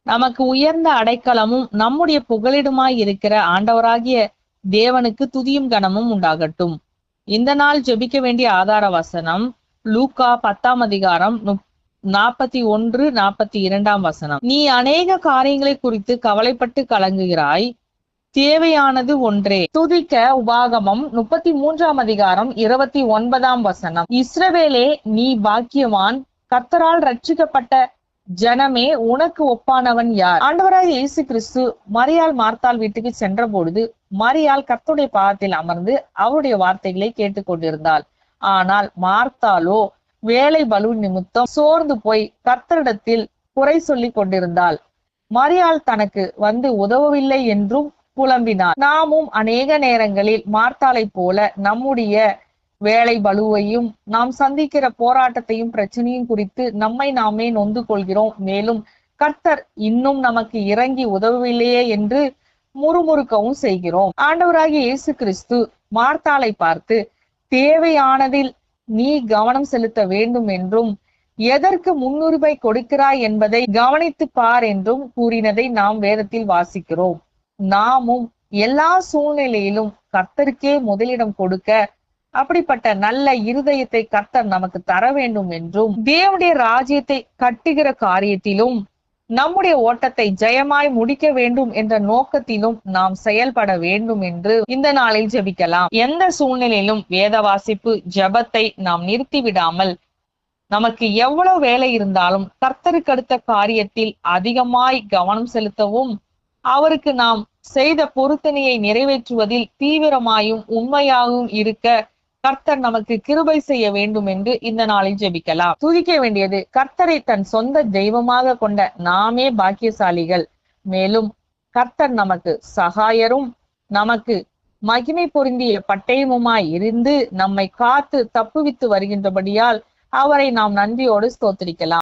நமக்கு உயர்ந்த அடைக்கலமும் நம்முடைய புகலிடமாய் இருக்கிற ஆண்டவராகிய தேவனுக்கு துதியும் கனமும் உண்டாகட்டும். இந்த நாள் ஜெபிக்க வேண்டிய ஆதார வசனம் லூக்கா 10 41-42. நீ அநேக காரியங்களை குறித்து கவலைப்பட்டு கலங்குகிறாய், தேவையானது ஒன்றே. துதிக்க உபாகமம் 33 29. இஸ்ரவேலே, நீ பாக்கியவான், கர்த்தரால் ரட்சிக்கப்பட்ட ஜனமே, உனக்கு ஒப்பானவன் யார்? ஆண்டவராகிய இயேசு கிறிஸ்து மரியாள் மார்த்தாள் வீட்டுக்கு சென்ற பொழுது மரியாள் கர்த்தருடைய பாதத்தில் அமர்ந்து அவருடைய வார்த்தைகளை கேட்டுக்கொண்டிருந்தாள். ஆனால் மார்த்தாளோ வேலை பலு நிமித்தம் சோர்ந்து போய் கர்த்தரிடத்தில் குறை சொல்லி கொண்டிருந்தாள். மரியாள் தனக்கு வந்து உதவவில்லை என்றும் புலம்பினார். நாமும் அநேக நேரங்களில் மார்த்தாளை போல நம்முடைய வேலை பலுவையும் நாம் சந்திக்கிற போராட்டத்தையும் பிரச்சனையும் குறித்து நம்மை நாமே நொந்து கொள்கிறோம். மேலும் கர்த்தர் இன்னும் நமக்கு இறங்கி உதவவில்லையே என்று முறுமுறுக்கவும் செய்கிறோம். ஆண்டவராகிய இயேசு கிறிஸ்து மார்த்தாளை பார்த்து, தேவையானதில் நீ கவனம் செலுத்த வேண்டும் என்றும் எதற்கு முன்னுரிமை கொடுக்கிறாய் என்பதை கவனித்து பார் என்றும் கூறினதை நாம் வேதத்தில் வாசிக்கிறோம். நாமும் எல்லா சூழ்நிலையிலும் கர்த்தருக்கே முதலிடம் கொடுக்க, அப்படிப்பட்ட நல்ல இருதயத்தை கர்த்தர் நமக்கு தர வேண்டும் என்றும், தேவனுடைய ராஜ்யத்தை கட்டுகிற காரியத்திலும் நம்முடைய ஓட்டத்தை ஜெயமாய் முடிக்க வேண்டும் என்ற நோக்கத்திலும் நாம் செயல்பட வேண்டும் என்று இந்த நாளில் ஜெபிக்கலாம். எந்த சூழ்நிலையிலும் வேத வாசிப்பு ஜெபத்தை நாம் நிறுத்திவிடாமல், நமக்கு எவ்வளவு வேலை இருந்தாலும் கர்த்தருக்கு அடுத்த காரியத்தில் அதிகமாய் கவனம் செலுத்தவும், அவருக்கு நாம் செய்த பொருத்தனையை நிறைவேற்றுவதில் தீவிரமாயும் உண்மையாகவும் இருக்க கர்த்தர் நமக்கு கிருபை செய்ய வேண்டும் என்று இந்த நாளில் ஜெபிக்கலாம். துதிக்க வேண்டியது கர்த்தரை தன் சொந்த தெய்வமாக கொண்ட நாமே பாக்கியசாலிகள். மேலும் கர்த்தர் நமக்கு சகாயரும் நமக்கு மகிமை பொருந்திய பட்டயமுமாய் இருந்து நம்மை காத்து தப்புவித்து வருகின்றபடியால் அவரை நாம் நன்றியோடு ஸ்தோத்திரிக்கலாம்.